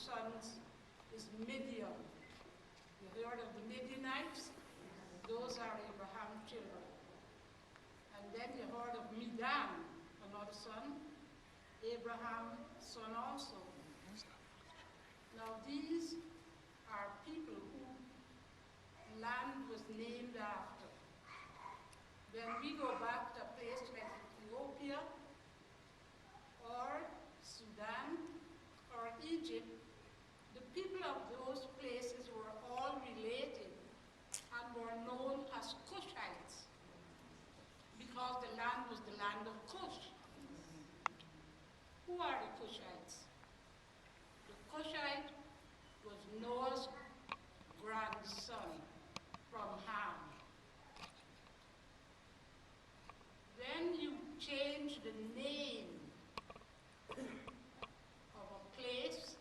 sons is Midian. You heard of the Midianites? Those are Abraham's children. And then you heard of Midan, another son, Abraham's son also. Now these are people who land was named after. When we go back to a place like Ethiopia, or Sudan, or Egypt, the people of those places were all related and were known as Cushites because the land was the land of Cush. Who are the Cushites? The Cushite was Noah's grandson from Ham. Then you change the name of a place,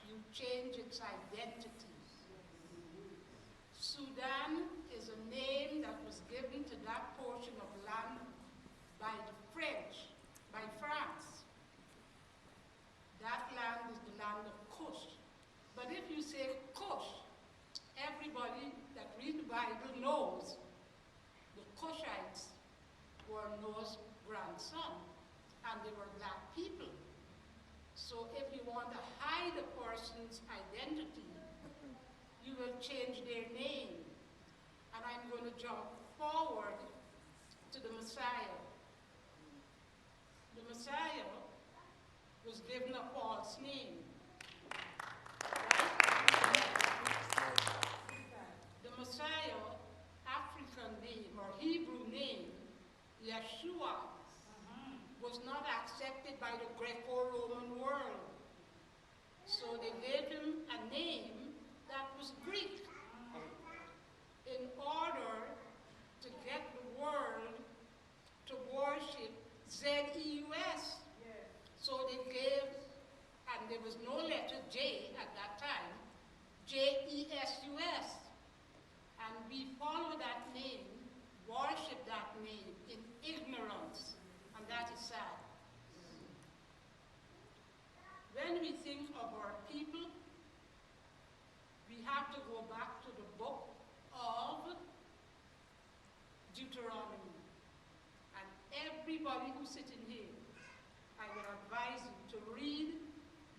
you change its identity. Sudan is a name that was given to that portion of land by the French, by France. That land is the land of Cush. But if you say Cush, everybody that reads the Bible knows the Cushites were Noah's grandson, and they were black people. So if you want to hide a person's identity, you will change their name. And I'm going to jump forward to the Messiah. The Messiah was given a false name. The Messiah, African name or Hebrew name, Yeshua, was not accepted by the Greco-Roman world. So they gave him a name that was Greek in order to get the world to worship Z-E-U-S. So they gave, and there was no letter J at that time, J-E-S-U-S. And we follow that name, worship that name in ignorance, and that is sad. When we think of our people, we have to go back to the book of Deuteronomy. And everybody who's sitting here, I would advise you to read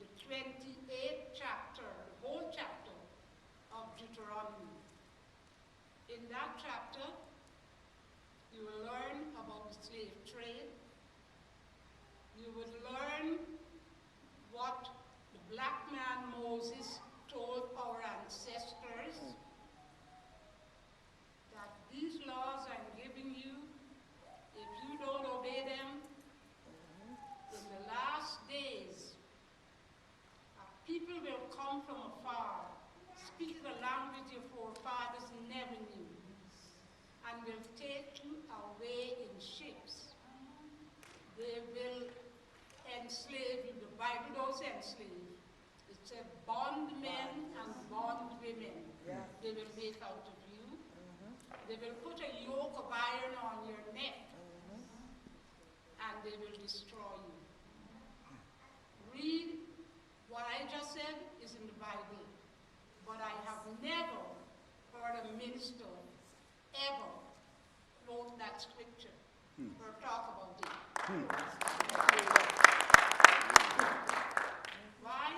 the 28th chapter, the whole chapter of Deuteronomy. In that chapter, you will learn about the slave trade. You will learn what the black man Moses told our ancestors, that these laws I'm giving you, if you don't obey them, in the last days, people will come from afar, speaking a language your forefathers never knew, and will take you away in ships. They will enslave you. The Bible don't say enslave. It said bondmen and bondwomen. Yeah. They will make out of you. They will put a yoke of iron on your neck, and they will destroy you. Read what I just said is in the Bible, but I have never heard a minister ever quote that scripture or talk about it. Why?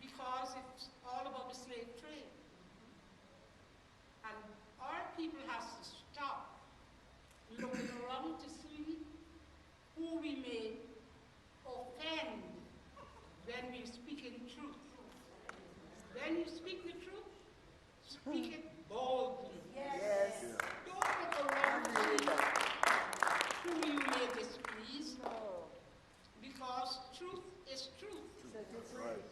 Because it's all about the slave trade. And our people has to stop looking around to see who we may offend when we speak in truth. When you speak the truth, speak it boldly. Yes. Don't look around to see who you may displease. No. Because truth is truth. Right.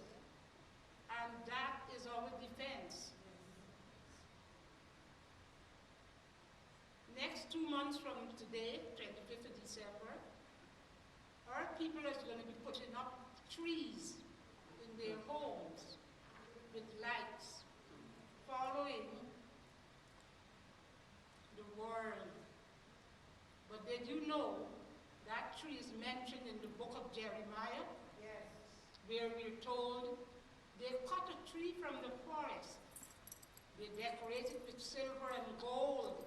And that is our defense. Next 2 months from today, 25th of December, our people are going to be putting up trees in their homes with lights, following the word. But did you know that tree is mentioned in the book of Jeremiah? Yes. where we're told they cut a tree from the forest. They decorate it with silver and gold.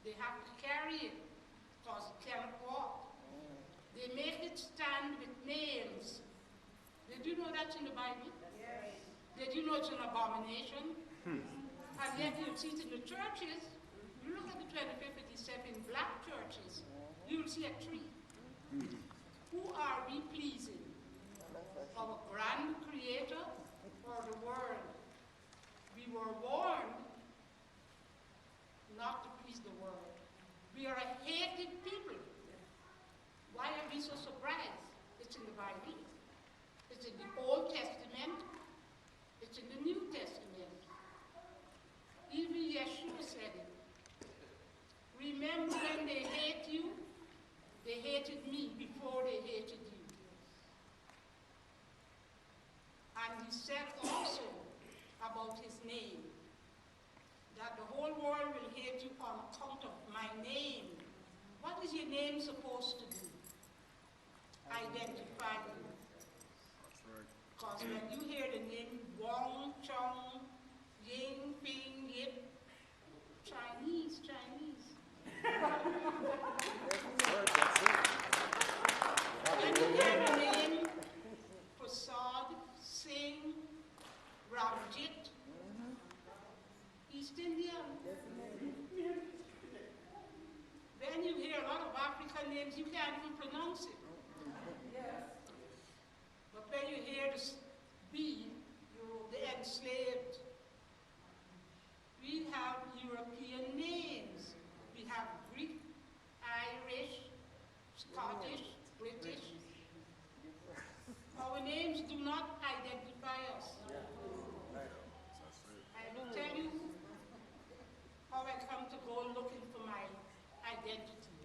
They have to carry it because it cannot walk. They make it stand with nails. Did you know that's in the Bible? Yes. Did you know it's an abomination? And yet you'll see it in the churches. You look at the 25th and 57 black churches, you'll see a tree. Who are we pleasing? Our grand creator or the world? We were warned not to please the world. We are a hated people. Why are we so surprised? It's in the Bible. It's in the Old Testament. It's in the New Testament. Even Yeshua said it. Remember when they hate you? They hated me before they hated you. And he said also about his name, that the whole world will hate you on account of my name. What is your name supposed to do? Identify you. Because when you hear the name Wong, Chong, Ying, Ping, Yip, Chinese. When you hear the name Prasad, Singh, Ramjit, East Indian. Then you hear a lot of African names, you can't even pronounce it. But when you hear the B, the enslaved, we have European names. We have Greek, Irish, Scottish, British. Our names do not identify us. I will tell you how I come to go looking for my identity.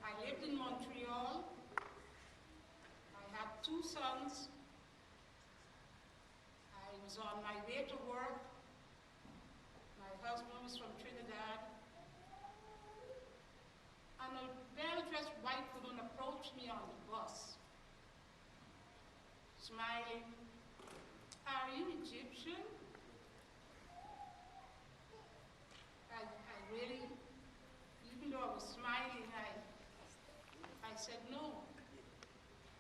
I lived in Montreal. I had 2 sons. I was on my way to work. My husband was from Trinidad. And a well-dressed white woman approached me on the bus, smiling. Are you Egyptian? I really, even though I was smiling, I said no.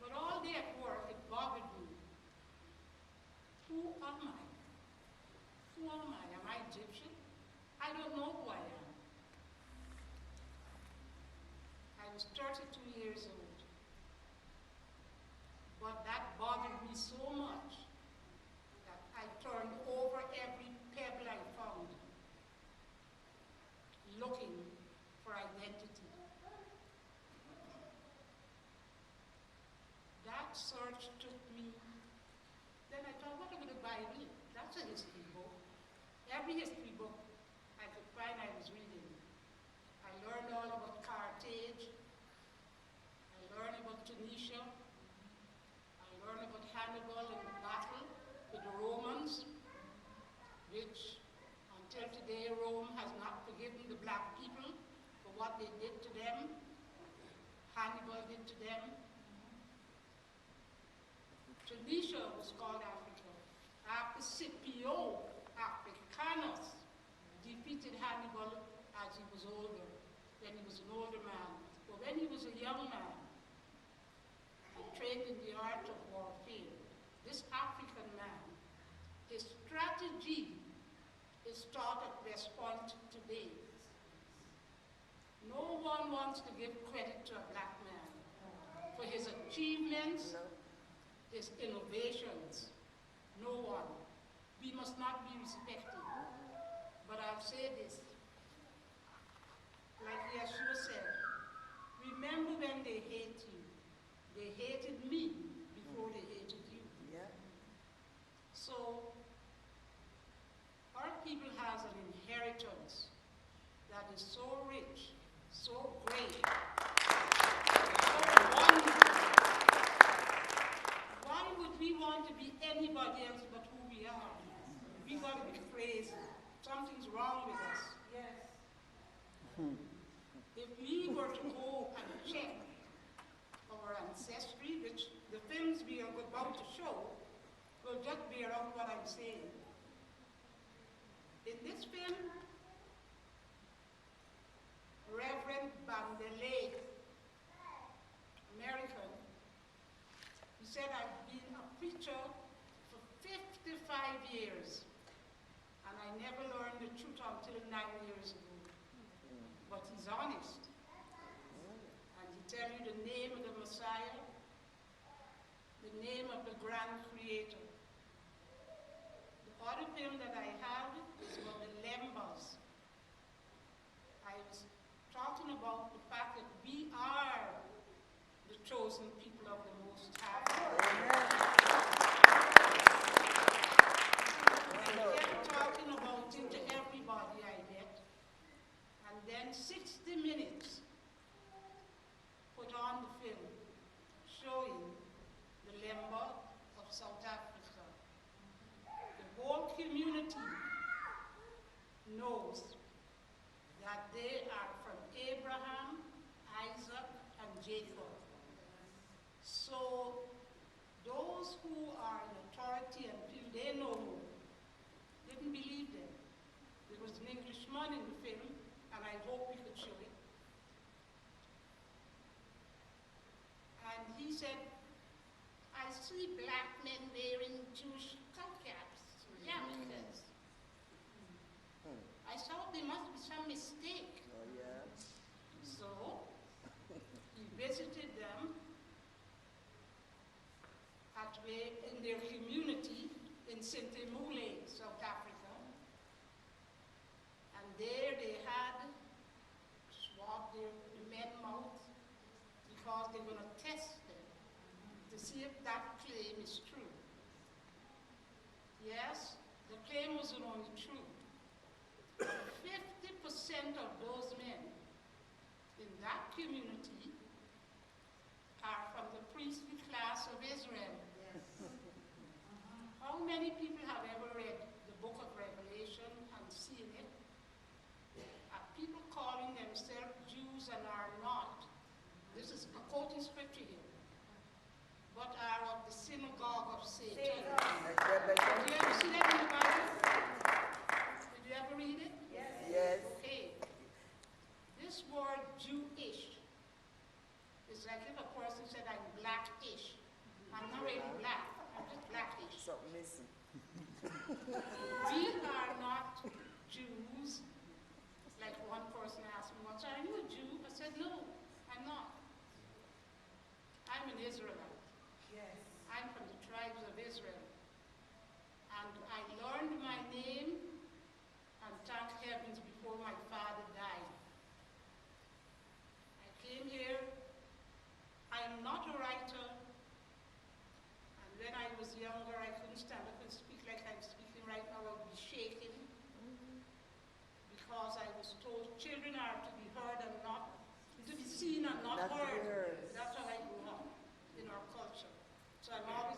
But all day at work, it bothered me. Who am I? Who am I? Am I Egyptian? I don't know who I am. I was 32 years old. But that bothered me so much that I turned over every pebble I found, looking for identity. That search took me. Then I thought, what about the Bible? That's a history book. Every history book I could find I was reading. I learned all about Carthage. I learned about Tunisia. I learned about Hannibal and the battle with the Romans, which until today Rome has not forgiven the black people for what they did to them. Hannibal did to them. Tunisia was called Africa after Scipio Africanus defeated Hannibal as he was older, when he was an older man. But when he was a young man, he trained in the art of warfare. This African man, his strategy is taught at West Point today. No one wants to give credit to a black man for his achievements, his innovations. No one. We must not be respected. But I'll say this, like Yeshua said, remember when they hate you. They hated me before they hated you. Yeah. So, our people has an inheritance that is so rich, so great, so wonderful. Why would we want to be anybody else but who we are? We got to be crazy. Something's wrong with us. Yes. If we were to go and check our our ancestry, which the films we are about to show will just bear out what I'm saying. In this film, Reverend Bandelay, American, he said, I've been a preacher for 55 years, and I never learned the truth until 9 years ago. But he's honest. And he tells you the name of the Messiah, the name of the grand creator. The other film that I have is about the Lembas. I was talking about the fact that we are the chosen people of the Most High. I kept talking about it to everybody I met. And then 60 minutes put on the film showing the Lemba of South Africa. The whole community knows that they are from Abraham, Isaac, and Jacob. So those who are in authority and feel they know more didn't believe them. There was an Englishman in the film, and I hope we could show it. And he said, I see black men wearing Jewish skull caps, yarmulkes. I thought there must be some mistake. Oh, yeah. So he visited them in their community in Sint-Emule, South Africa. And there they had swabbed the men's mouth because they were going to test them to see if that claim is true. Yes, the claim wasn't only true. 50% of those men in that community are from the priestly class of Israel. Yes. How many people have ever read the book of Revelation and seen it? Are people calling themselves Jews and are not? This is a quoting scripture here. But are of the synagogue of Satan. Did you ever see that in the Bible? Did you ever read it? Yes. Yes. Okay. This word Jewish is like if a person said, I'm blackish. I'm not really black, I'm just blackish. Something missing. We are not Jews. Like one person asked me once, are you a Jew? I said, no, I'm not. I'm an Israelite. Yes. I'm from the tribes of Israel. And I learned my name and thank heavens before my father died. I came here. I am not a writer. And when I was younger, I couldn't stand up and speak like I'm speaking right now. I would be shaking. Because I was told children are to be heard and not, to be seen and not heard. That's how I grew up in our culture. So I'm always